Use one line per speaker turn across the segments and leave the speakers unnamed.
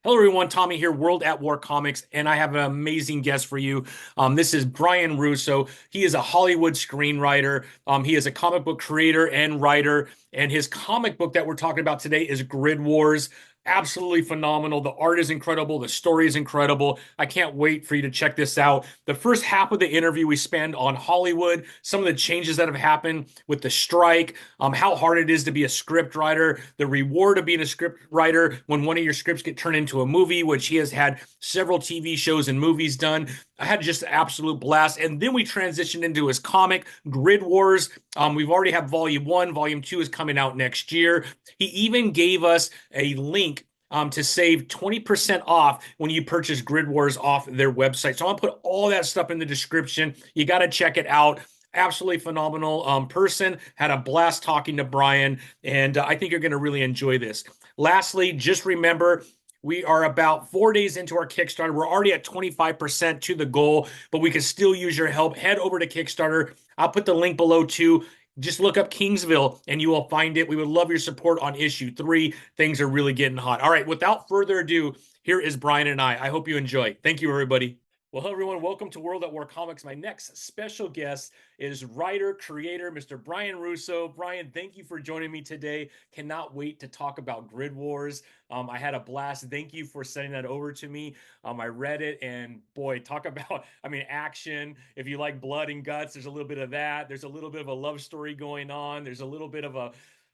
Hello, everyone. Tommy here, World at War Comics, and I have an amazing guest for you. This is Brian Rousso. He is a Hollywood screenwriter. He is a comic book creator and writer, and his comic book that we're talking about today is Grid Wars. Absolutely phenomenal. The art is incredible. The story is incredible. I can't wait for you to check this out. The first half of the interview we spend on Hollywood, some of the changes that have happened with the strike, how hard it is to be a script writer, the reward of being a script writer when one of your scripts get turned into a movie, which he has had several TV shows and movies done. I had just an absolute blast. And then we transitioned into his comic, Grid Wars. We've already have volume one. Volume two is coming out next year. He even gave us a link to save 20% off when you purchase Grid Wars off their website. So I'm going to put all that stuff in the description. You got to check it out. Absolutely phenomenal person. Had a blast talking to Brian, and I think you're going to really enjoy this. Lastly, just remember we are about 4 days into our Kickstarter. We're already at 25% to the goal, but we can still use your help. Head over to Kickstarter. I'll put the link below too. Just look up Kingsville and you will find it. We would love your support on issue 3. Things are really getting hot. All right, without further ado, here is Brian and I. I hope you enjoy. Thank you, everybody. Well, hello, everyone. Welcome to World at War Comics. My next special guest is writer, creator, Mr. Brian Rousso. Brian, thank you for joining me today. Cannot wait to talk about Grid Wars. I had a blast. Thank you for sending that over to me. I read it, and boy, talk about, action. If you like blood and guts, there's a little bit of that. There's a little bit of a love story going on. There's a little bit of a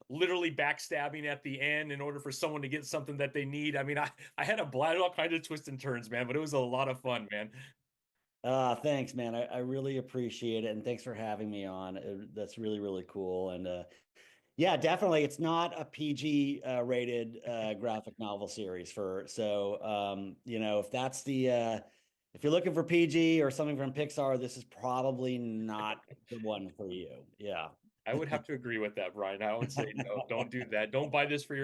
literally backstabbing at the end in order for someone to get something that they need. I had a blast, all kinds of twists and turns, man, but it was a lot of fun, man.
Thanks, man. I really appreciate it. And thanks for having me on. That's really, really cool. And yeah, definitely. It's not a PG rated graphic novel series if that's if you're looking for PG or something from Pixar, this is probably not the one for you. Yeah.
I would have to agree with that, Brian. I would say no, don't do that. Don't buy this for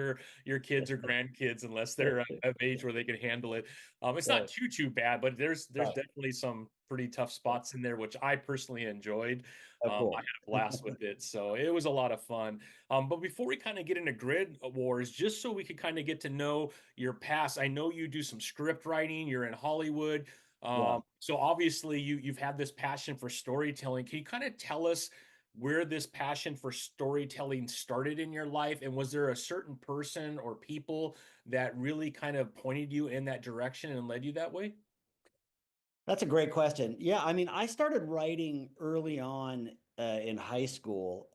your kids or grandkids unless they're of age where they can handle it. It's not
Right.
too bad, but there's
Right.
definitely some pretty tough spots in there, which I personally enjoyed.
Oh,
I
cool.
had a blast with it, so it was a lot of fun. But before we kind of get into Grid Wars, just so we could kind of get to know your past, I know you do some script writing. You're in Hollywood.
Yeah.
So obviously you've had this passion for storytelling. Can you kind of tell us where this passion for storytelling started in your life? And was there a certain person or people that really kind of pointed you in that direction and led you that way?
That's a great question. Yeah, I mean, I started writing early on in high school,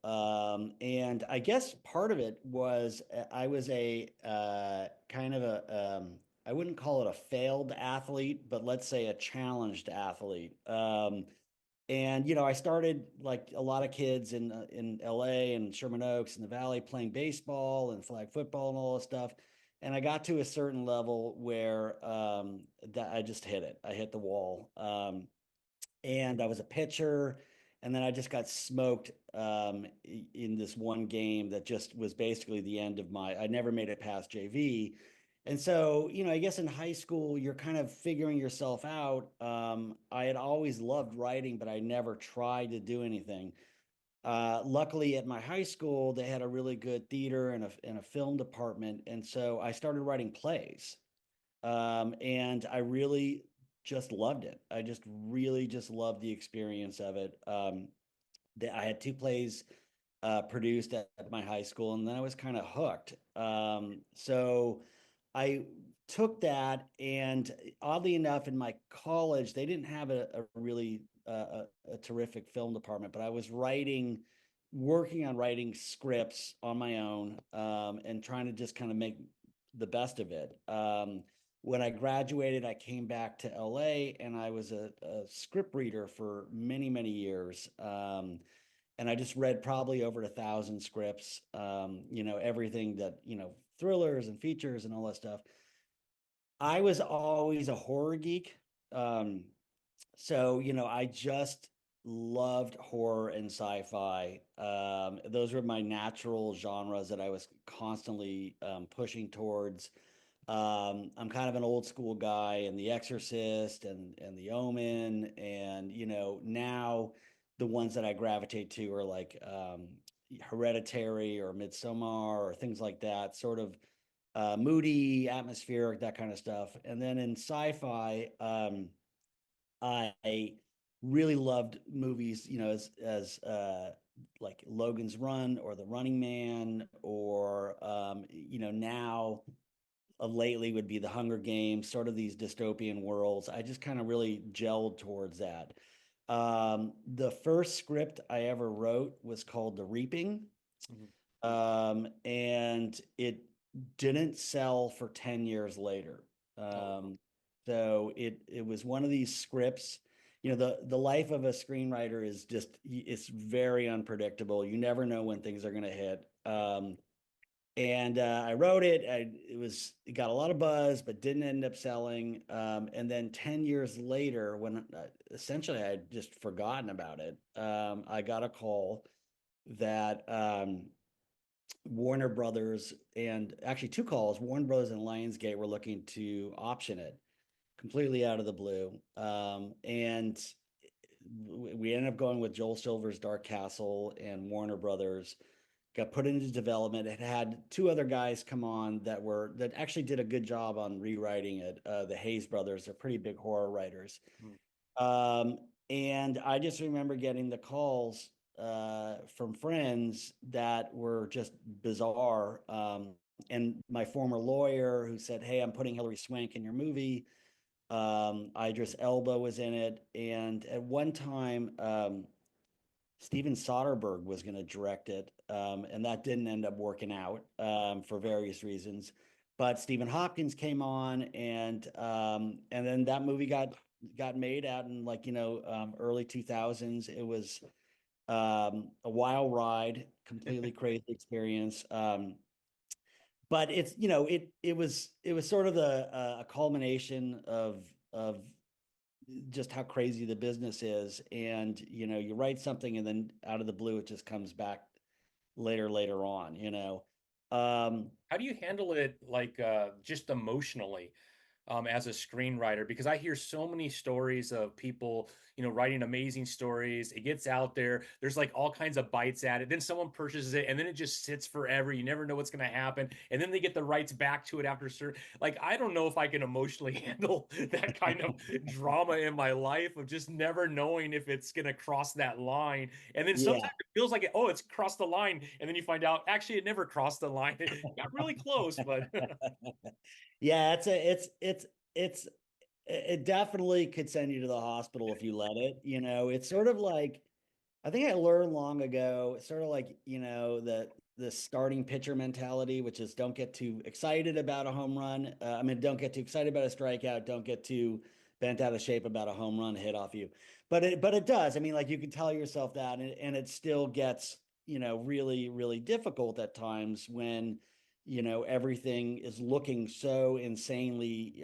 and I guess part of it was I was a kind of I wouldn't call it a failed athlete, but let's say a challenged athlete. And I started like a lot of kids in LA and Sherman Oaks in the Valley playing baseball and flag football and all this stuff. And I got to a certain level where that I just hit it. I hit the wall. And I was a pitcher, and then I just got smoked in this one game that just was basically the end of my. I never made it past JV, and so I guess in high school you're kind of figuring yourself out. I had always loved writing, but I never tried to do anything. Luckily, at my high school, they had a really good theater and a film department, and so I started writing plays. And I really just loved it. I just really just loved the experience of it. I had 2 plays produced at my high school, and then I was kind of hooked. So I took that, and oddly enough, in my college, they didn't have a really a terrific film department, but I was working on writing scripts on my own, and trying to just kind of make the best of it. When I graduated, I came back to LA, and I was a script reader for many, many years. And I just read probably over 1,000 scripts, everything that, thrillers and features and all that stuff. I was always a horror geek. Um, I just loved horror and sci-fi. Those were my natural genres that I was constantly pushing towards. I'm kind of an old school guy, and The Exorcist and The Omen, and now the ones that I gravitate to are like Hereditary or Midsommar or things like that. Sort of moody, atmospheric, that kind of stuff. And then in sci-fi, I really loved movies, as like Logan's Run or The Running Man, or now lately would be The Hunger Games, sort of these dystopian worlds. I just kind of really gelled towards that. The first script I ever wrote was called The Reaping,
Mhm.
and it didn't sell for 10 years later.
Oh,
Um, so it was one of these scripts. The life of a screenwriter is just it's very unpredictable. You never know when things are going to hit. And I wrote it. It got a lot of buzz, but didn't end up selling. And then 10 years later, when essentially I had just forgotten about it, I got a call that Warner Brothers, and actually two calls, Warner Brothers and Lionsgate, were looking to option it completely out of the blue. And we ended up going with Joel Silver's Dark Castle, and Warner Brothers got put into development. It had two other guys come on that actually did a good job on rewriting it. The Hayes brothers are pretty big horror writers.
mhm.
Um, and I just remember getting the calls from friends that were just bizarre. And my former lawyer, who said, "Hey, I'm putting Hilary Swank in your movie." Idris Elba was in it, and at one time, Steven Soderbergh was going to direct it, and that didn't end up working out for various reasons. But Stephen Hopkins came on, and then that movie got made out in, like, early 2000s. It was a wild ride, completely crazy experience. But it was sort of a culmination of just how crazy the business is. And you write something, and then out of the blue it just comes back later on. um
How do you handle it, like just emotionally, as a screenwriter? Because I hear so many stories of people, writing amazing stories. It gets out there. There's like all kinds of bites at it. Then someone purchases it, and then it just sits forever. You never know what's going to happen. And then they get the rights back to it after certain. Like, I don't know if I can emotionally handle that kind of drama in my life, of just never knowing if it's going to cross that line. And then
yeah.
sometimes it feels like, oh, it's crossed the line. And then you find out, actually, it never crossed the line. It got really close, but
Yeah, it's it definitely could send you to the hospital if you let it. It's sort of like, I think I learned long ago, it's sort of like, the starting pitcher mentality, which is don't get too excited about a home run. I mean, don't get too excited about a strikeout. Don't get too bent out of shape about a home run hit off you. But it does. I mean, like, you can tell yourself that, and it still gets, really, really difficult at times when, everything is looking so insanely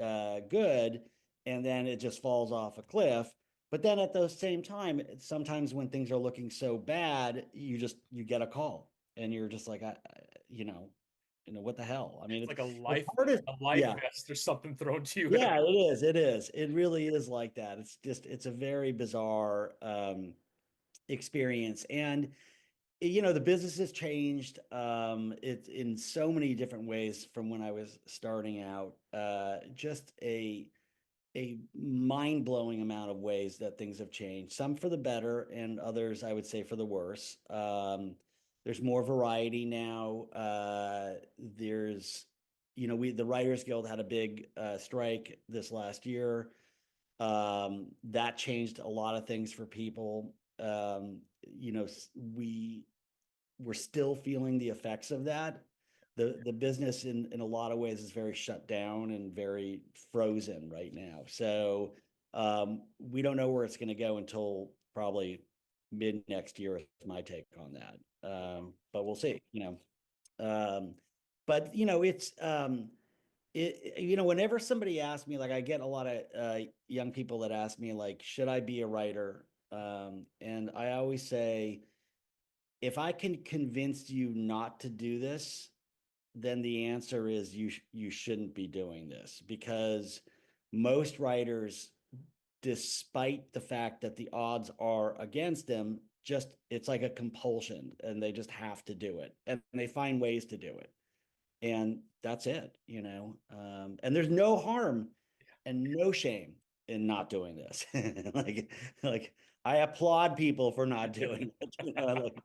good, and then it just falls off a cliff. But then at the same time, sometimes when things are looking so bad, you get a call, and you're just like, what the hell? I mean,
it's like a
it's
life
hard as
a life
yeah,
vest or something thrown to you at
yeah, it is. It is. It really is like that. It's a very bizarre experience. And the business has changed. It's in so many different ways from when I was starting out. Just a mind-blowing amount of ways that things have changed, some for the better and others, I would say, for the worse. There's more variety now. There's we the Writers Guild had a big strike this last year. That changed a lot of things for people. We're still feeling the effects of that. The business in a lot of ways is very shut down and very frozen right now. So we don't know where it's going to go until probably mid next year, is my take on that. But we'll see. Um, but whenever somebody asks me, like, I get a lot of young people that ask me, like, should I be a writer? And I always say, if I can convince you not to do this, then the answer is you shouldn't be doing this, because most writers, despite the fact that the odds are against them, just it's like a compulsion, and they just have to do it, and they find ways to do it. and that's it, you know. And there's no harm and no shame in not doing this. Like I applaud people for not doing it. You know, like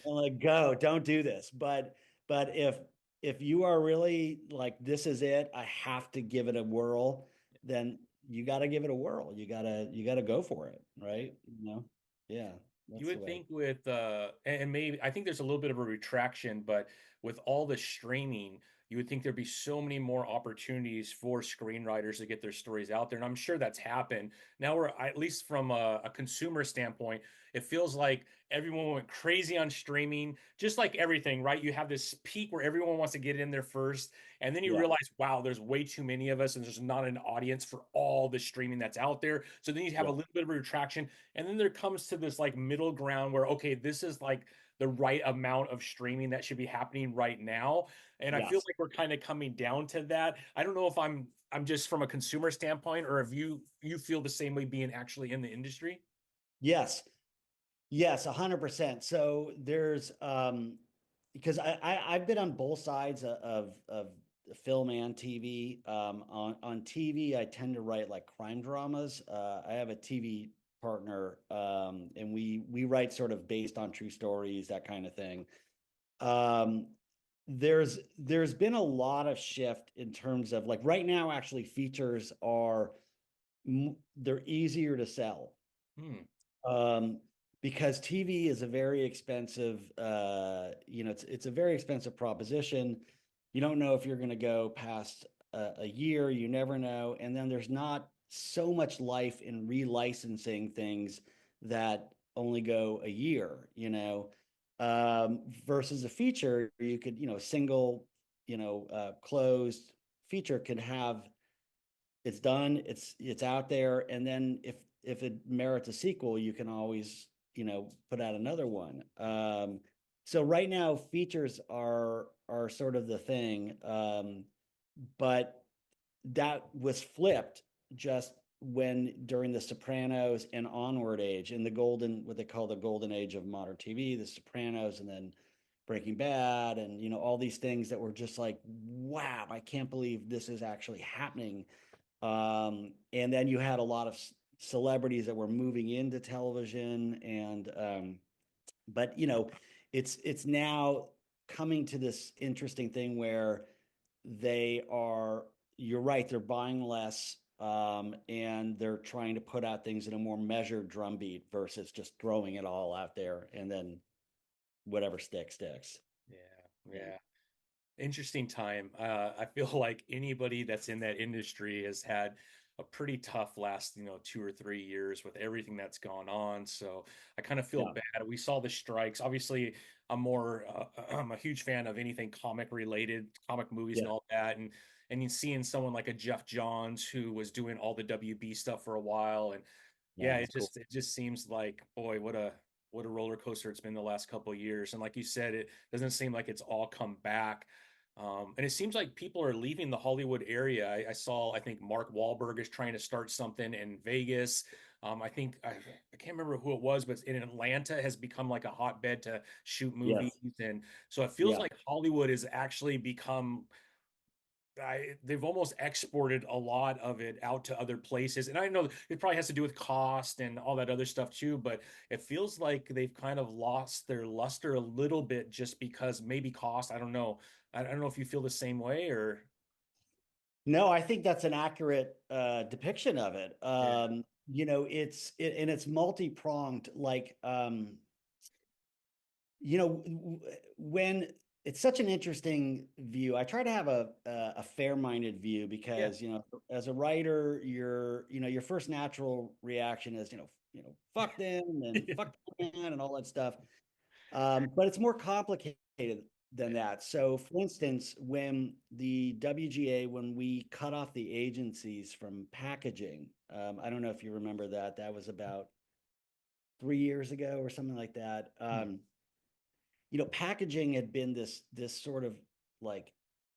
I'm like, go, don't do this. But if you are really like this is it, I have to give it a whirl, then you got to give it a whirl. You got to go for it, right? You know? Yeah,
You
that's the
would
way.
think with and maybe I think there's a little bit of a retraction, but with all the streaming, you would think there'd be so many more opportunities for screenwriters to get their stories out there. And I'm sure that's happened. Now we're at least from a consumer standpoint, it feels like everyone went crazy on streaming, just like everything, right? You have this peak where everyone wants to get in there first, and then you
Yeah,
realize, wow, there's way too many of us, and there's not an audience for all the streaming that's out there. So then you have a
yeah,
little bit of a retraction. And then there comes to this like middle ground where, okay, this is like the right amount of streaming that should be happening right now. And I feel
yes,
like we're kind of coming down to that. I don't know if I'm just from a consumer standpoint or if you feel the same way being actually in the industry.
yes. Yes, 100%. So there's because I've been on both sides of film and TV. On TV, I tend to write like crime dramas. I have a TV partner, and we write sort of based on true stories, that kind of thing. Um, there's been a lot of shift in terms of like right now, actually, features are they're easier to sell,
Hmm.
um, because TV is a very expensive, it's a very expensive proposition. You don't know if you're going to go past a year, you never know. And then there's not so much life in relicensing things that only go a year, versus a feature, you could, single, closed feature could have it's done, it's out there, and then if it merits a sequel, you can always put out another one. So right now features are sort of the thing, but that was flipped just when during the Sopranos and onward age, in the golden, what they call the golden age of modern TV, the Sopranos, and then Breaking Bad, and all these things that were just like, wow, I can't believe this is actually happening. And then you had a lot of celebrities that were moving into television, and but it's now coming to this interesting thing where they are, you're right, they're buying less, and they're trying to put out things in a more measured drumbeat versus just throwing it all out there and then whatever sticks.
Yeah, yeah. Interesting time. I feel like anybody that's in that industry has had a pretty tough last, 2 or 3 years with everything that's gone on. So I kind of feel
Yeah,
bad. We saw the strikes. Obviously, I'm a huge fan of anything comic related, comic movies and
yeah,
all that. And you seeing someone like a Jeff Johns who was doing all the WB stuff for a while, and
yeah,
yeah,
that's cool.
it just seems like, boy, what a roller coaster it's been the last couple of years. And like you said, it doesn't seem like it's all come back. And it seems like people are leaving the Hollywood area. I saw, I think Mark Wahlberg is trying to start something in Vegas. I can't remember who it was, but in Atlanta has become like a hotbed to shoot movies.
Yes,
And so it feels
yeah.
like Hollywood has actually become they've almost exported a lot of it out to other places. And I know it probably has to do with cost and all that other stuff too, but it feels like they've kind of lost their luster a little bit just because maybe cost. I don't know. I don't know if you feel the same way or
No, I think that's an accurate depiction of it.
yeah.
And it's multi-pronged. Like, when it's such an interesting view, I try to have a fair-minded view
Yeah.
because, as a writer, your first natural reaction is, fuck them and fuck the man and all that stuff. But it's more complicated than that. So, for instance, when the WGA, when we cut off the agencies from packaging, I don't know if you remember that. That was about 3 years ago or something like that.
Hmm.
Packaging had been this sort of like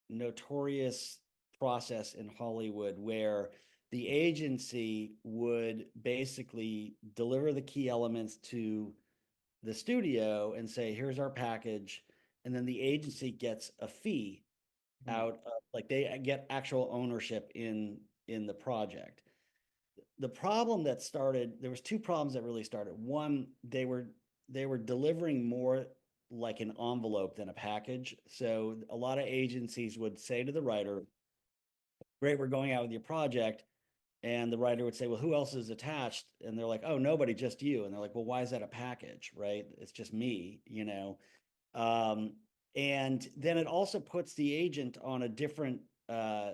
notorious process in Hollywood where the agency would basically deliver the key elements to the studio and say, here's our package. And then the agency gets a fee
Hmm.
out of, like they get actual ownership in the project. The problem that started, there was two problems that really started. One, they were delivering more like an envelope than a package. So a lot of agencies would say to the writer, "Great, we're going out with your project." And the writer would say, "Well, who else is attached?" And they're like, "Oh, nobody, just you." And they're like, "Well, why is that a package?" Right? It's just me, you know. Um, and then it also puts the agent on uh,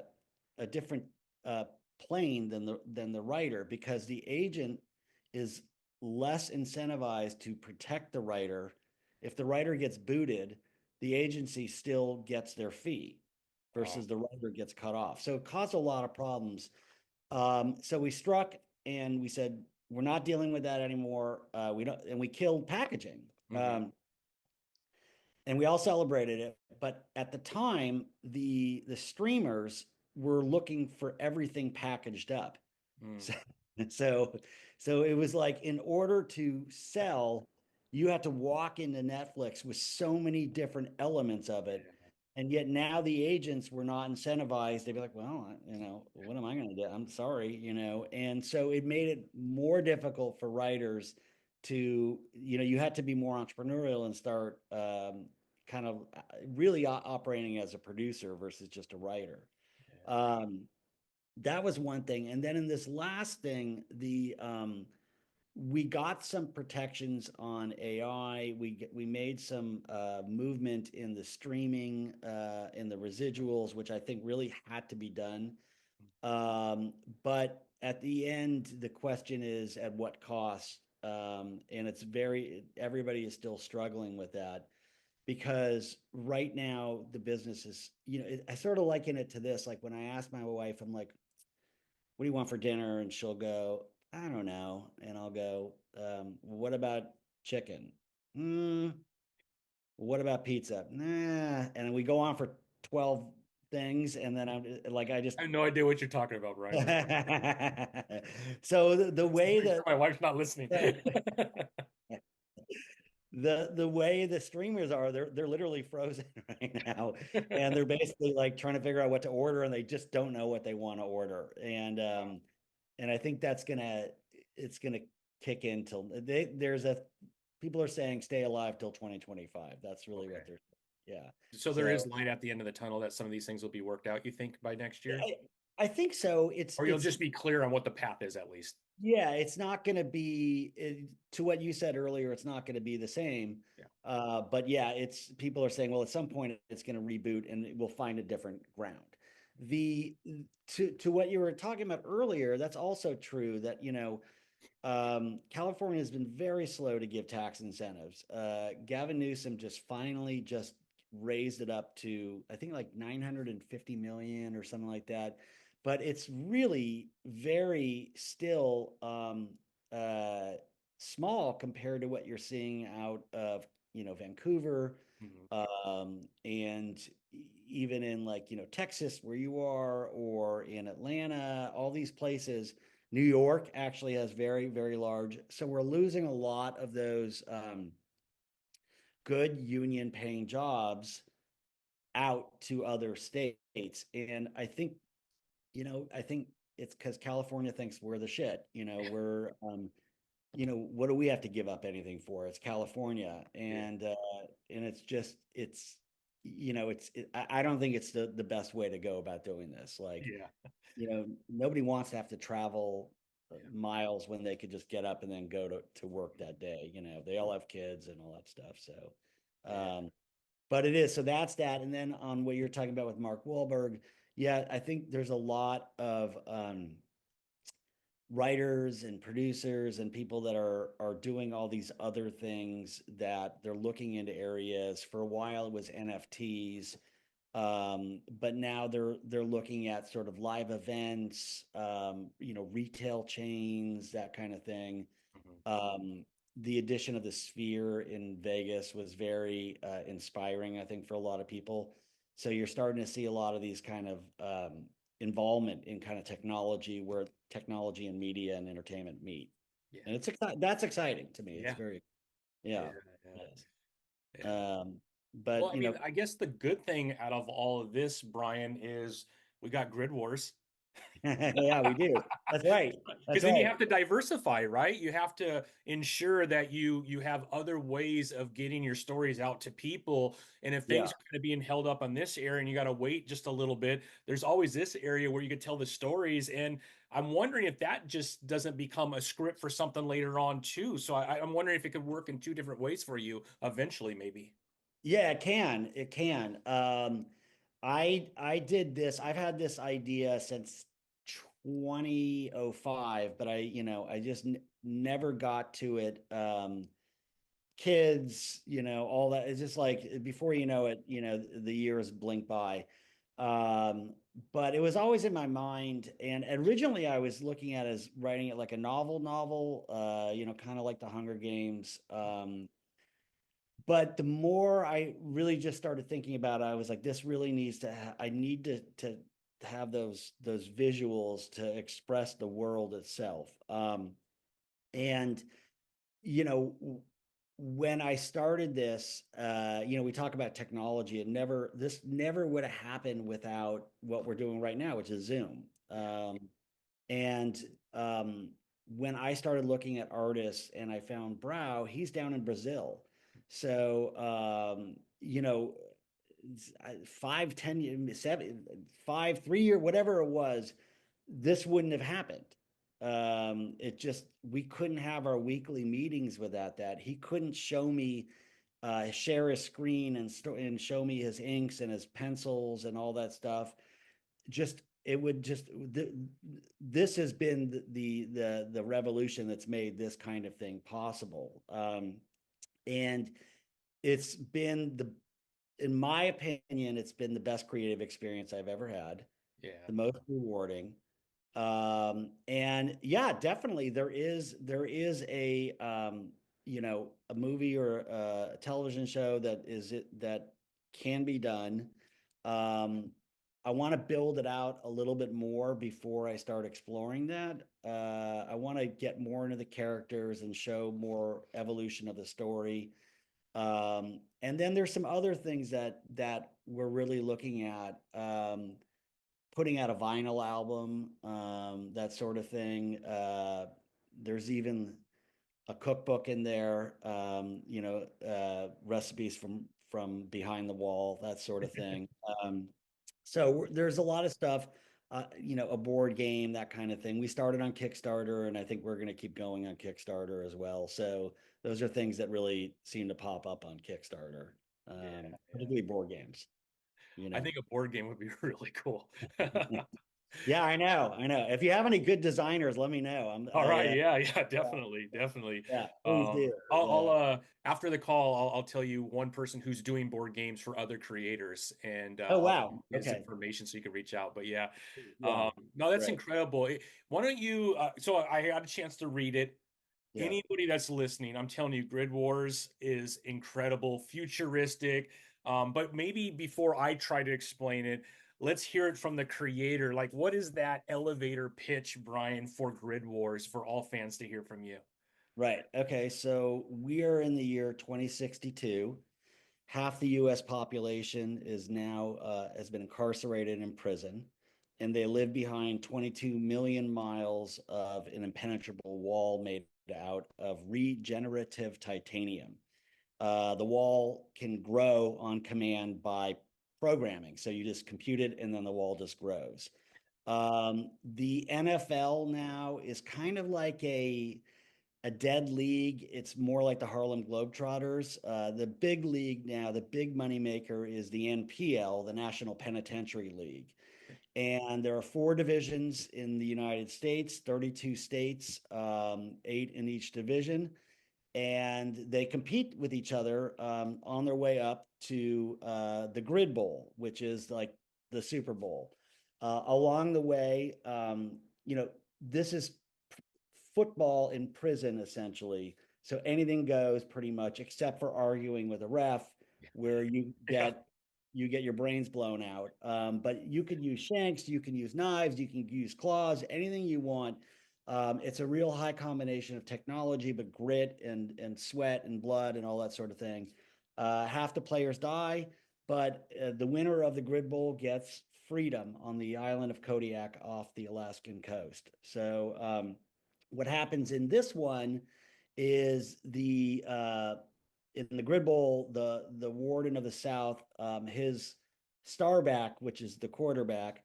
a different uh, plane than the writer, because the agent is less incentivized to protect the writer. If the writer gets booted, the agency still gets their fee
Oh.
versus the writer gets cut off. So it caused a lot of problems. So we struck and we said, we're not dealing with that anymore. We don't, and we killed packaging.
Hmm.
Um, and we all celebrated it. But at the time, the streamers were looking for everything packaged up.
Mm.
So, so, so it was like, in order to sell, you had to walk into Netflix with so many different elements of it.
Yeah.
And yet now the agents were not incentivized. They'd be like, well, what am I going to do? I'm sorry, And so it made it more difficult for writers to, you had to be more entrepreneurial and start kind of really operating as a producer versus just a writer. Um, that was one thing. And then in this last thing, we got some protections on AI. We made some movement in the streaming, in the residuals, which I think really had to be done. But at the end, the question is at what cost? And everybody is still struggling with that, because right now the business is, I sort of liken it to this. Like when I ask my wife, I'm like, what do you want for dinner? And she'll go, I don't know. And I'll go, what about chicken? Mm, what about pizza? Nah. And we go on for 12 things. And then I'm like, I just,
I have no idea what you're talking about, Ryan.
so the
Just
way
make sure
that
my wife's not listening.
the way the streamers are, they're literally frozen right now, and they're basically like trying to figure out what to order, and they just don't know what they want to order. And I think it's gonna kick in till there's a people are saying stay alive till 2025. That's really what
Okay.
they're, yeah.
So there is
So
light at the end of the tunnel that some of these things will be worked out, you think, by next year?
I think so. It's
Or you'll
it's
just be clear on what the path is at least.
Yeah, it's not going to be to what you said earlier. It's not going to be the same.
Yeah.
But yeah, it's people are saying, well, at some point it's going to reboot and we'll find a different ground. The to what you were talking about earlier, that's also true that, California has been very slow to give tax incentives. Gavin Newsom just raised it up to, I think, like 950 million or something like that. But it's really very still uh, small compared to what you're seeing out of, Vancouver,
Mhm.
and even in, like, Texas where you are, or in Atlanta, all these places. New York actually has very, very large. So we're losing a lot of those good union paying jobs out to other states. And I think it's because California thinks we're the shit. What do we have to give up anything for? It's California.
Yeah.
And it's just, I don't think it's the best way to go about doing this. Like,
Yeah.
nobody wants to have to travel
Yeah.
miles when they could just get up and then go to work that day. They all have kids and all that stuff. So,
Yeah.
but it is. So that's that. And then on what you're talking about with Mark Wahlberg, yeah, I think there's a lot of writers and producers and people that are doing all these other things, that they're looking into areas. For a while, it was NFTs. But now they're looking at sort of live events, retail chains, that kind of thing.
Mhm.
Um, the addition of the Sphere in Vegas was very inspiring, I think, for a lot of people. So you're starting to see a lot of these kind of involvement in kind of technology, where technology and media and entertainment meet,
Yeah.
and that's exciting to me. It's
Yeah.
very,
Yeah.
yeah,
Yeah.
yes.
Yeah.
Um,
Well,
But
I mean, I guess the good thing out of all of this, Brian, is we got Grid Wars.
yeah, we do. That's right. That's
Because then you
right.
have to diversify, right? You have to ensure that you have other ways of getting your stories out to people. And if things
Yeah.
are kind of being held up on this area and you got to wait just a little bit, there's always this area where you could tell the stories. And I'm wondering if that just doesn't become a script for something later on too. So I'm wondering if it could work in two different ways for you eventually, maybe.
Yeah, it can. It can. I did this. I've had this idea since 2005, but I just n never got to it. Kids, all that. It's just like before you know it, the years blink by. Um, but it was always in my mind. And originally I was looking at it as writing it like a novel, kind of like the Hunger Games. But the more I really just started thinking about it, I was like, this really needs to, I need to have those visuals to express the world itself. And you know, when I started this, we talk about technology. This never would have happened without what we're doing right now, which is Zoom. And when I started looking at artists and I found Brow, he's down in Brazil. So, 5, 10, 7, 5, 3 year, whatever it was, this wouldn't have happened. We couldn't have our weekly meetings without that. He couldn't show me, share his screen and show me his inks and his pencils and all that stuff. It would just this has been the revolution that's made this kind of thing possible. And it's been in my opinion, it's been the best creative experience I've ever had,
Yeah.
the most rewarding. And yeah, definitely there is a movie or a television show that can be done. Um, I want to build it out a little bit more before I start exploring that. I want to get more into the characters and show more evolution of the story. And then there's some other things that we're really looking at. Putting out a vinyl album, that sort of thing. There's even a cookbook in there, recipes from behind the wall, that sort of thing. So there's a lot of stuff, a board game, that kind of thing. We started on Kickstarter, and I think we're going to keep going on Kickstarter as well. So those are things that really seem to pop up on Kickstarter,
Yeah. Yeah.
particularly board games, you
I
know.
think a board game would be really cool.
Yeah, I know. I know. If you have any good designers, let me know.
All right, yeah, yeah,
Yeah,
definitely, definitely.
yeah, please do.
I'll after the call, I'll tell you one person who's doing board games for other creators, and
Oh,
I'll
wow.
get his
Okay.
information so you can reach out. But yeah,
Yeah.
no, that's
Great.
incredible. Why don't you? So I had a chance to read it.
Yeah.
Anybody that's listening, I'm telling you, Grid Wars is incredible, futuristic. But maybe before I try to explain it, let's hear it from the creator. Like, what is that elevator pitch, Brian, for Grid Wars for all fans to hear from you?
Right. Okay. So we are in the year 2062. Half the US population is now has been incarcerated in prison, and they live behind 22 million miles of an impenetrable wall made out of regenerative titanium. The wall can grow on command by programming. So you just compute it and then the wall just grows. The NFL now is kind of like a dead league. It's more like the Harlem Globetrotters. The big league now, the big money maker is the NPL, the National Penitentiary League. And there are 4 divisions in the United States, 32 states, 8 in each division, and they compete with each other on their way up to the Grid Bowl, which is like the Super Bowl. Along the way, this is football in prison essentially. So anything goes pretty much, except for arguing with a ref, where
Yeah,
you get your brains blown out. But you can use shanks, you can use knives, you can use claws, anything you want. It's a real high combination of technology, but grit and sweat and blood and all that sort of thing. Half the players die, but the winner of the Grid Bowl gets freedom on the island of Kodiak off the Alaskan coast. So what happens in this one is in the Grid Bowl, the warden of the South, his starback, which is the quarterback,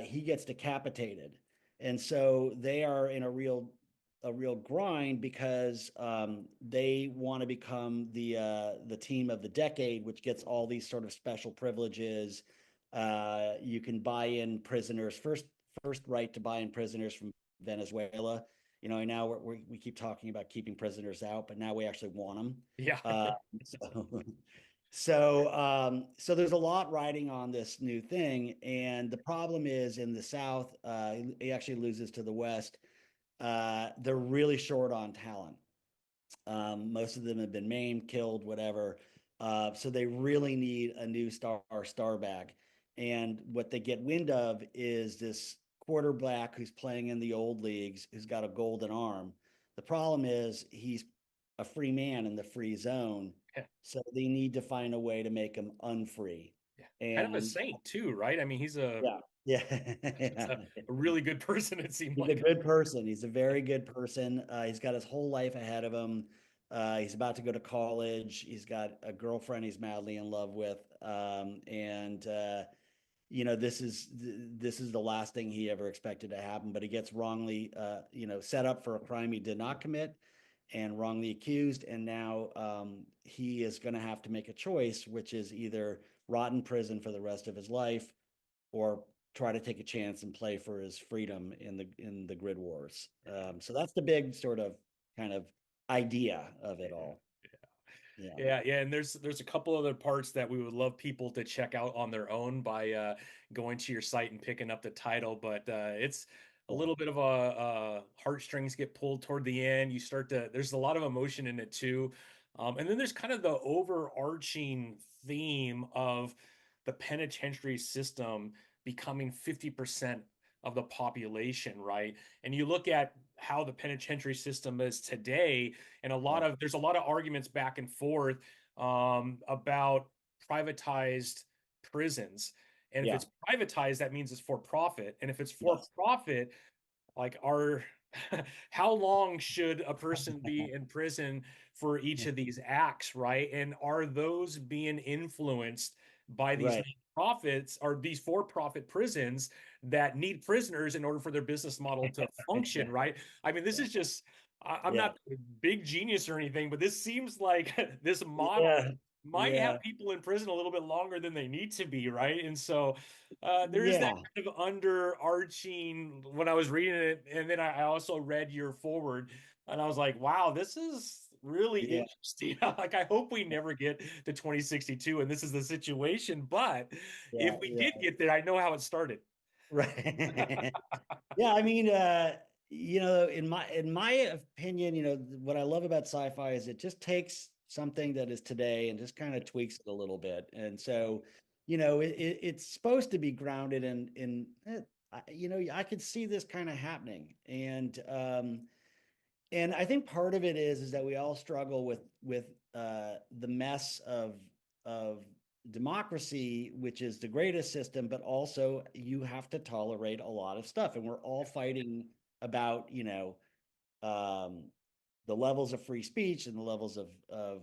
he gets decapitated, and so they are in a real grind because they want to become the team of the decade, which gets all these sort of special privileges. You can buy in prisoners first right to buy in prisoners from Venezuela. You know, now we keep talking about keeping prisoners out, but now we actually want them.
Yeah.
So, so there's a lot riding on this new thing, and the problem is in the South, he actually loses to the West. They're really short on talent. Most of them have been maimed, killed, whatever. So they really need a new star bag. And what they get wind of is this quarterback who's playing in the old leagues, who's got a golden arm. The problem is he's a free man in the free zone.
Yeah.
So they need to find a way to make him unfree.
Yeah. Kind of a
And
saint too, right? I mean, he's a
yeah, yeah,
it's
yeah.
a really good person, it seemed
He's a
like.
good person. He's a very good person. He's got his whole life ahead of him. He's about to go to college. He's got a girlfriend he's madly in love with. And you know, this is the last thing he ever expected to happen. But he gets wrongly, you know, set up for a crime he did not commit and wrongly accused. And now he is going to have to make a choice, which is either rot in prison for the rest of his life or try to take a chance and play for his freedom in the grid wars. So that's the big sort of kind of idea of it
Yeah.
all. Yeah.
Yeah, yeah, and there's a couple other parts that we would love people to check out on their own by going to your site and picking up the title, but it's a
Yeah.
little bit of a heartstrings get pulled toward the end. You start to there's a lot of emotion in it too, and then there's kind of the overarching theme of the penitentiary system becoming 50% of the population, right? And you look at how the penitentiary system is today and
Yeah.
there's a lot of arguments back and forth about privatized prisons. And if
Yeah.
it's privatized, that means it's for profit. And if it's for
Yes.
profit, like are how long should a person be in prison for each of these acts, right? And are those being influenced by these
Right.
profits or these for-profit prisons that need prisoners in order for their business model to function,
Yeah.
right? I mean, this
Yeah.
is just I'm
Yeah.
not a big genius or anything, but this seems like this model
Yeah.
might have
Yeah.
people in prison a little bit longer than they need to be, right? And so there is that
Yeah.
kind of underarching when I was reading it, and then I also read your forward, and I was like, wow, this is really
Yeah.
interesting. Like, I hope we never get to 2062, and this is the situation. But if
Yeah.
we
Yeah.
did get there, I know how it started.
Right. Yeah, I mean, you know, in my opinion, you know, what I love about sci-fi is it just takes something that is today and just kind of tweaks it a little bit. And so, you know, it's supposed to be grounded you know, I could see this kind of happening. And I think part of it is that we all struggle with the mess of democracy, which is the greatest system, but also you have to tolerate a lot of stuff, and we're all fighting about um, the levels of free speech and the levels of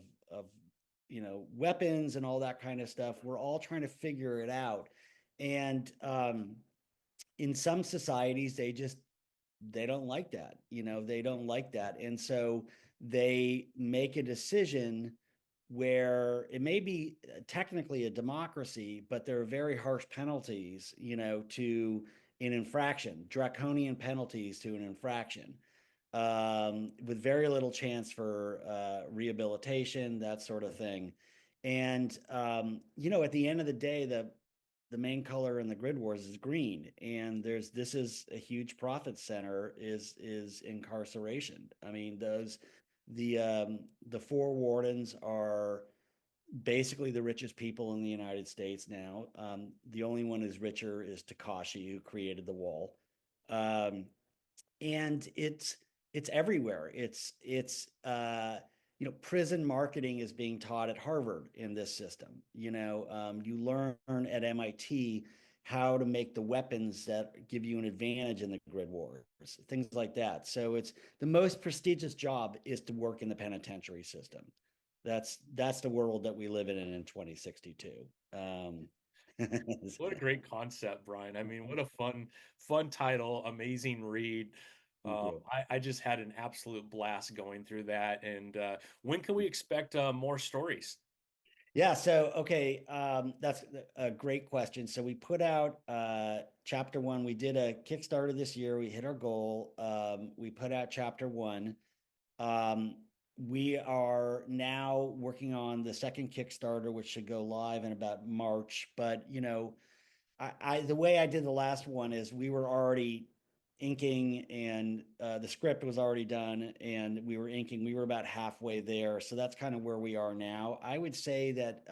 you know weapons and all that kind of stuff. We're all trying to figure it out, and in some societies they don't like that. You know, they don't like that. And so they make a decision where it may be technically a democracy, but there are very harsh penalties, you know, to an infraction, draconian penalties to an infraction, with very little chance for rehabilitation, that sort of thing. And you know, at the end of the day, the main color in the grid wars is green, and this is a huge profit center is incarceration. I mean, the four wardens are basically the richest people in the United States now. The only one who's richer is Takashi, who created the wall. Um, and it's everywhere. It's prison marketing is being taught at Harvard in this system. You learn at MIT how to make the weapons that give you an advantage in the grid wars, things like that. So it's the most prestigious job is to work in the penitentiary system. That's the world that we live in 2062.
What a great concept, Brian. I mean, what a fun title, amazing read.
Thank you.
I just had an absolute blast going through that. And when can we expect more stories?
Yeah, so okay, that's a great question. So we put out chapter one. We did a Kickstarter this year. We hit our goal. We put out chapter one. Um, we are now working on the second Kickstarter, which should go live in about March. But the way I did the last one is we were already inking and the script was already done and we were inking. We were about halfway there. So that's kind of where we are now. I would say that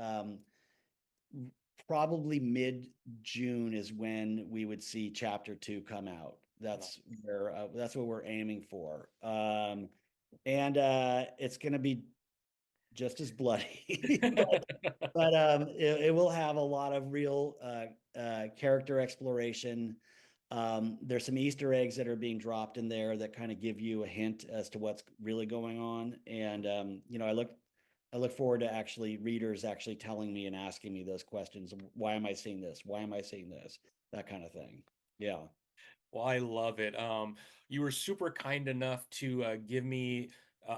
probably mid-June is when we would see chapter two come out. That's what we're aiming for. And it's going to be just as bloody, but it will have a lot of real character exploration. There's some Easter eggs that are being dropped in there that kind of give you a hint as to what's really going on. And I look forward to actually readers actually telling me and asking me those questions. Why am I seeing this? Why am I seeing this? That kind of thing. Yeah.
Well, I love it. You were super kind enough to give me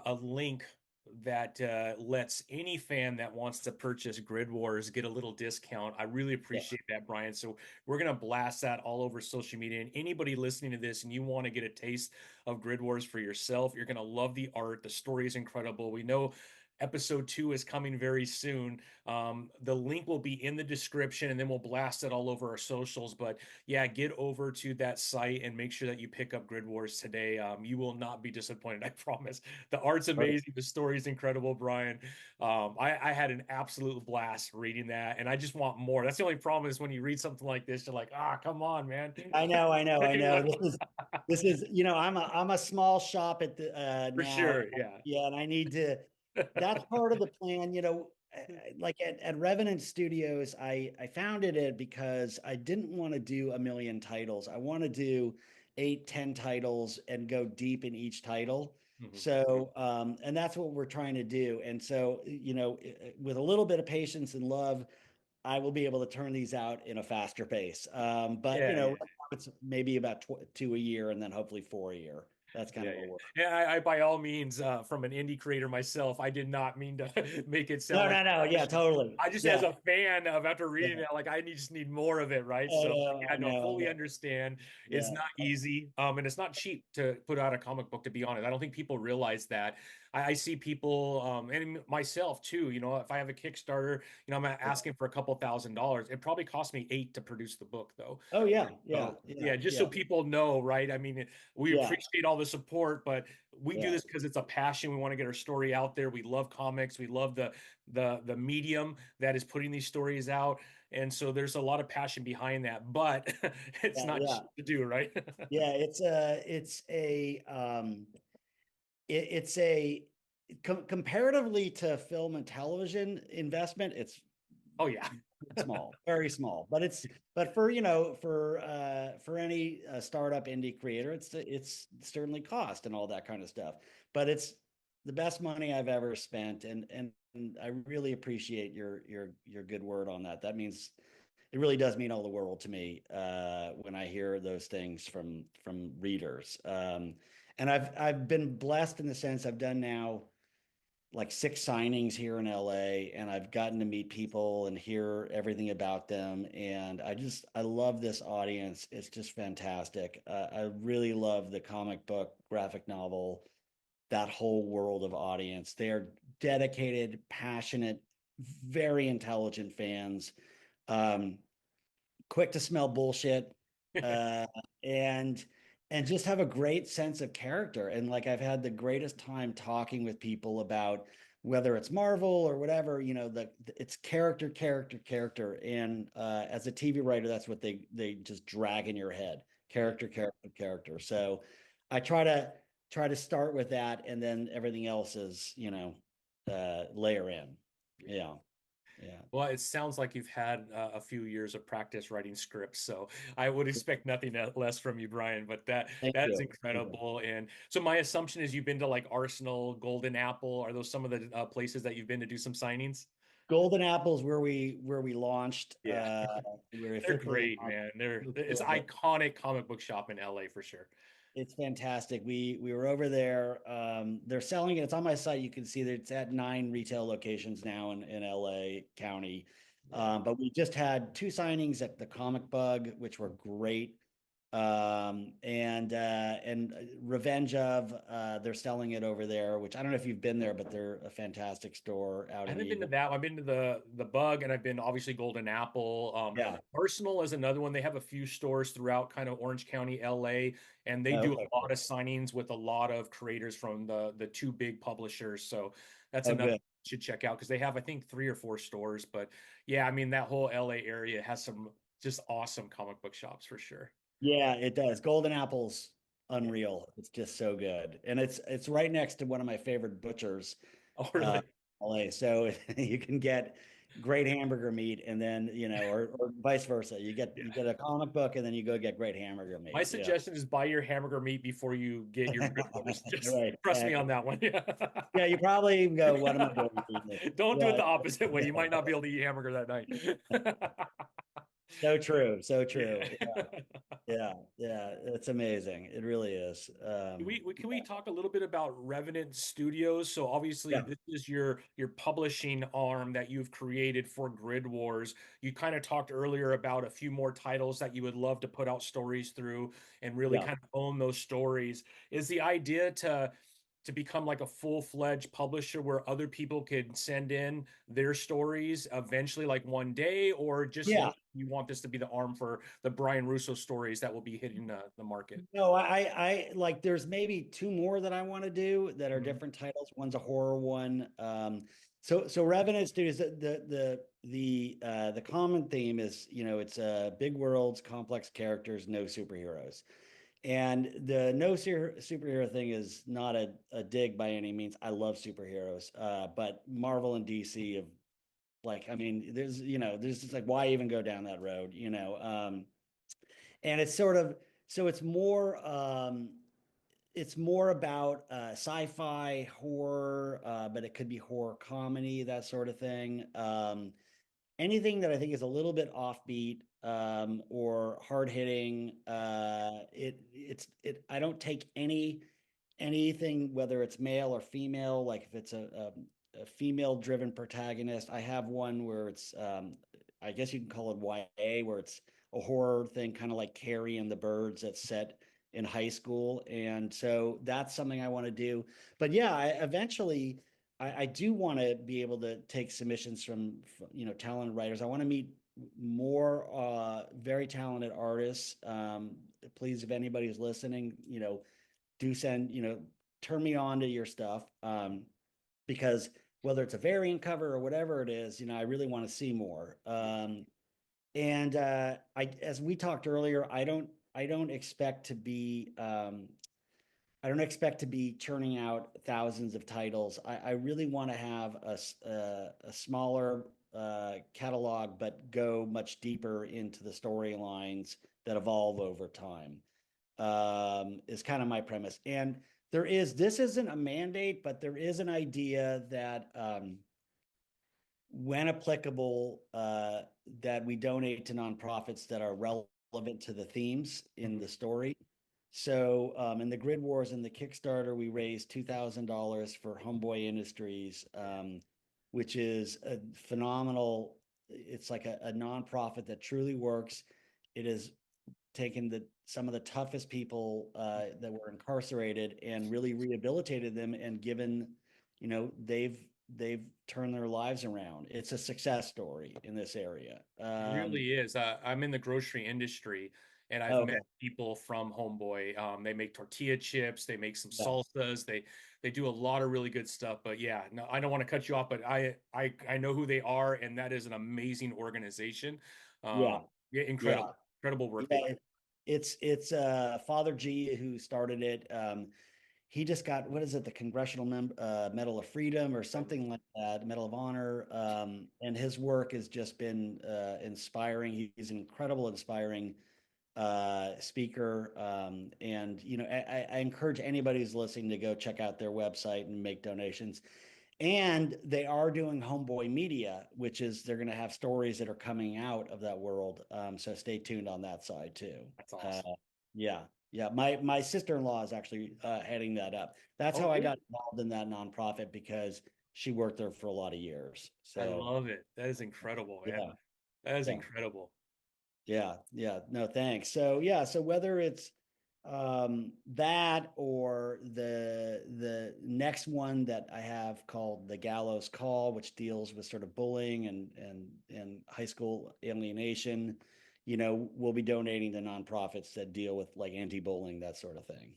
a link that lets any fan that wants to purchase Grid Wars get a little discount. I really
Yeah.
appreciate that, Brian. So we're gonna blast that all over social media. And anybody listening to this and you want to get a taste of Grid Wars for yourself, you're gonna love the art. The story is incredible. We know episode two is coming very soon. The link will be in the description and then we'll blast it all over our socials. But yeah, get over to that site and make sure that you pick up Grid Wars today. You will not be disappointed, I promise. The art's amazing, the story's incredible, Brian. I had an absolute blast reading that, and I just want more. That's the only problem is when you read something like this, you're like, come on, man.
I know, I know, I know. This is, I'm a small shop at the
For
now.
sure, yeah.
Yeah, and I need to, that's part of the plan, like at Revenant Studios, I founded it because I didn't want to do a million titles. I want to do 8, 10 titles and go deep in each title.
Mhm.
So, and that's what we're trying to do. And so, with a little bit of patience and love, I will be able to turn these out in a faster pace. But
Yeah, yeah.
it's maybe about two a year, and then hopefully four a year. That's kind
Yeah,
of what
yeah.
we're.
And I by all means, from an indie creator myself, I did not mean to make it sound
No,
like
no, no. Yeah, totally.
I just,
Yeah,
as a fan of after reading
yeah.
it, like just need more of it, right?
I
So
know,
yeah,
I
no,
know, I
fully
know.
understand. It's
Yeah,
not easy, and it's not cheap to put out a comic book. To be honest, I don't think people realize that. I see people, and myself too. If I have a Kickstarter, I'm
yeah.
asking for a couple $1,000s. It probably cost me 8 to produce the book, though.
Oh yeah, yeah,
So
yeah,
yeah, just so
yeah,
people know, right? I mean, we
yeah,
appreciate all the support, but we do
yeah,
this because it's a passion. We want to get our story out there. We love comics. We love the medium that is putting these stories out. And so there's a lot of passion behind that, but it's
yeah,
not
yeah,
cheap to do, right?
yeah. It's a comparatively to film and television investment, it's
Oh yeah.
small, very small. But for any startup indie creator, it's certainly cost and all that kind of stuff. But it's the best money I've ever spent, and I really appreciate your good word on that. That means it really does mean all the world to me when I hear those things from readers. And I've been blessed in the sense I've done now like 6 signings here in LA, and I've gotten to meet people and hear everything about them. And I love this audience. It's just fantastic. I really love the comic book, graphic novel, that whole world of audience. They are dedicated, passionate, very intelligent fans. Um, Quick to smell bullshit, uh, and just have a great sense of character. And like I've had the greatest time talking with people about whether it's Marvel or whatever, it's character, character, character. And as a TV writer, that's what they just drag in your head. Character, character, character. So I try to start with that, and then everything else is. layer in. Yeah, yeah.
Well, it sounds like you've had a few years of practice writing scripts, so I would expect nothing less from you, Brian. But
Thank
that is
you. Thank you.
incredible. And so my assumption is you've been to like Arsenal, Golden Apple. Are those some of the places that you've been to do some signings?
Golden Apples where we launched,
Yeah,
we
they're
officially
great,
launched
man.
the
It's
store, but
iconic comic book shop in LA for sure.
it's fantastic. We were over there. They're selling it. It's on my site. You can see that it's at 9 retail locations now in LA County.
Yeah.
But we just had 2 signings at the Comic Bug, which were great. And Revenge of, they're selling it over there, which I don't know if you've been there, but they're a fantastic store out
I
in
haven't been to
Eagle.
that. I've been to the Bug, and I've been to, obviously, Golden Apple.
Yeah.
Arsenal is another one. They have a few stores throughout kind of Orange County, LA, and they
Oh,
do
okay,
a lot
cool.
of signings with a lot of creators from the two big publishers. So that's
Oh,
another
good.
you should check out because they have, I think, 3 or 4 stores. But yeah, I mean that whole LA area has some just awesome comic book shops for sure.
Yeah, it does. Golden Apple's unreal. It's just so good. And it's right next to one of my favorite butchers,
Oh,
uh,
really?
LA. So you can get great hamburger meat and then, or vice versa. You
Yeah.
get a comic book and then you go get great hamburger
My
meat. Yeah.
suggestion is buy your hamburger meat before you get your grid wars. Just
Right,
trust me on
exactly.
that one. Yeah.
Yeah, you probably go, what am I doing eating this?
Don't do it
Yeah.
the opposite way. You might not be able to eat hamburger that night.
So true. So true.
Yeah.
Yeah. Yeah. It's amazing. It really is.
Can we talk a little bit about Revenant Studios? So obviously
Yeah.
this is your publishing arm that you've created for Grid Wars. You kind of talked earlier about a few more titles that you would love to put out stories through and really
Yeah.
kind of own those stories. Is the idea to become like a full-fledged publisher where other people could send in their stories eventually, like one day, or just
Yeah.
you want this to be the arm for the Brian Russo stories that will be hitting the market?
No, I like there's maybe 2 more that I want to do that are
Mhm.
different titles. One's a horror one. So Revenant Studios, the common theme is, it's big worlds, complex characters, no superheroes. And the no superhero thing is not a dig by any means. I love superheroes. But Marvel and DC have, like, I mean, there's just like, why even go down that road, and it's sort of, so it's more about sci-fi horror, but it could be horror comedy, that sort of thing. Anything that I think is a little bit offbeat, or hard hitting. I don't take anything, whether it's male or female. Like if it's a female driven protagonist, I have one where it's, I guess you can call it YA, where it's a horror thing, kind of like Carrie and the Birds, that's set in high school. And so that's something I want to do. But yeah, eventually I do want to be able to take submissions from, talented writers. I want to meet more very talented artists. Please, if anybody's listening, do send, turn me on to your stuff. Because whether it's a variant cover or whatever it is, I really want to see more. And as we talked earlier, I don't expect to be, I don't expect to be churning out thousands of titles. I really want to have a smaller catalog, but go much deeper into the storylines that evolve over time, is kind of my premise. And this isn't a mandate, but there is an idea that, when applicable, that we donate to nonprofits that are relevant to the themes in
Mhm.
the story. So, in the Grid Wars and the Kickstarter, we raised $2,000 for Homeboy Industries, which is a phenomenal. It's like a nonprofit that truly works. It has taken some of the toughest people that were incarcerated and really rehabilitated them, and given, they've turned their lives around. It's a success story in this area.
It really is. I'm in the grocery industry, and I've met
Okay.
people from Homeboy. They make tortilla chips, they make some
Yeah.
salsas, they do a lot of really good stuff. But yeah, no, I don't want to cut you off, but I know who they are, and that is an amazing organization.
Yeah.
Yeah,
Yeah.
incredible work they do.
Yeah. It's Father G who started it. he just got, what is it, the Medal of Freedom or something like that, Medal of Honor. And his work has just been inspiring. He's an incredible, inspiring speaker. And I encourage anybody who's listening to go check out their website and make donations. And they are doing Homeboy Media, which is they're going to have stories that are coming out of that world. So stay tuned on that side too.
That's awesome.
Yeah, yeah. My sister-in-law is actually heading that up. That's
Oh,
how I
really?
got involved in that nonprofit because she worked there for a lot of years.
I
So
love it. That is incredible, man.
yeah,
That is
yeah.
incredible.
Yeah, yeah. No, thanks. So yeah, so whether it's that or the next one that I have called The Gallows Call, which deals with sort of bullying and high school alienation, we'll be donating to nonprofits that deal with like anti-bullying, that sort of thing.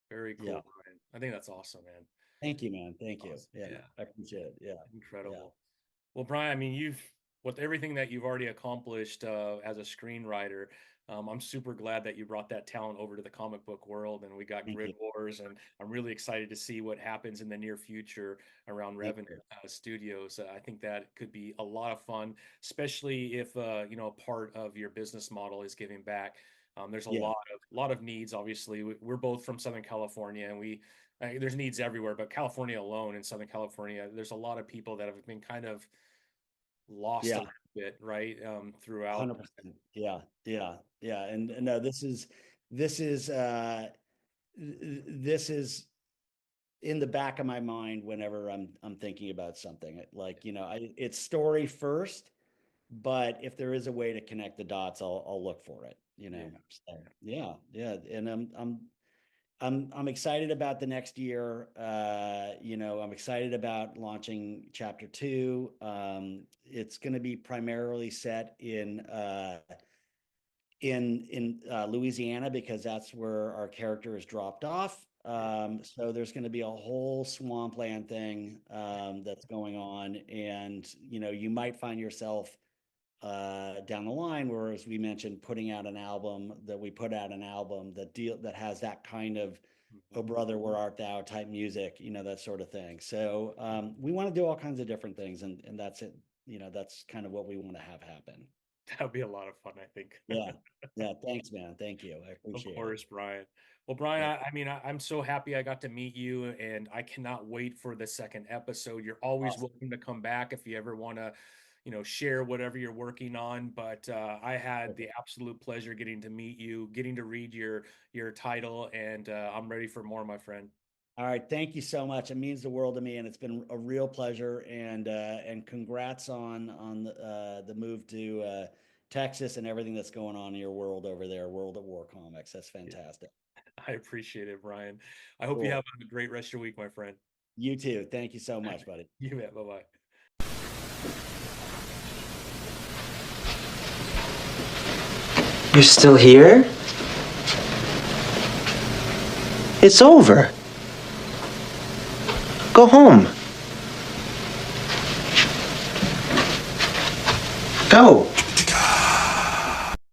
Very
Yeah.
cool, Brian. I think that's awesome, man.
Thank you, man. Thank you.
Awesome.
Yeah,
Yeah,
I appreciate it. Yeah. Yeah.
incredible. Well, Brian, I mean, with everything that you've already accomplished as a screenwriter, I'm super glad that you brought that talent over to the comic book world, and we got
Thank
Grid
you.
Wars, and I'm really excited to see what happens in the near future around
Thank
Revenant
you.
Studios. I think that could be a lot of fun, especially if part of your business model is giving back. There's a
Yeah.
lot of needs. Obviously, we're both from Southern California, and there's needs everywhere, but California alone, in Southern California, there's a lot of people that have been kind of lost a
Yeah.
little bit, right? Throughout.
100%. Yeah. Yeah. Yeah. And no, this is this is in the back of my mind whenever I'm thinking about something. Like, it's story first, but if there is a way to connect the dots, I'll look for it,
Yeah,
So, yeah, yeah. And I'm excited about the next year. I'm excited about launching chapter 2. It's going to be primarily set in Louisiana because that's where our character is dropped off.
yeah.
So there's going to be a whole swampland thing that's going on, and you might find yourself down the line, where, as we mentioned, putting out an album that we put out an album that has that kind of
Mhm.
"Oh brother, where art thou" type music, that sort of thing. So we want to do all kinds of different things, and that's it. That's kind of what we want to have happen.
That would be a lot of fun, I think.
Yeah. Yeah. Thanks, man. Thank you. I
Of
appreciate it.
course, Brian. Well, Brian,
Yeah.
I mean, I'm so happy I got to meet you, and I cannot wait for the second episode. You're always
Awesome.
welcome to come back if you ever want to, share whatever you're working on. But I had the
Perfect.
absolute pleasure getting to meet you, getting to read your title, and I'm ready for more, my friend.
All right. Thank you so much. It means the world to me, and it's been a real pleasure. And congrats on the move to Texas and everything that's going on in your world over there, World at War Comics. That's
Yeah,
fantastic.
I appreciate it, Brian. I hope you
Cool.
have a great rest of your week, my friend.
You too. Thank you so much, buddy.
You bet. Bye bye.
You're still here? It's over. Go home. Go.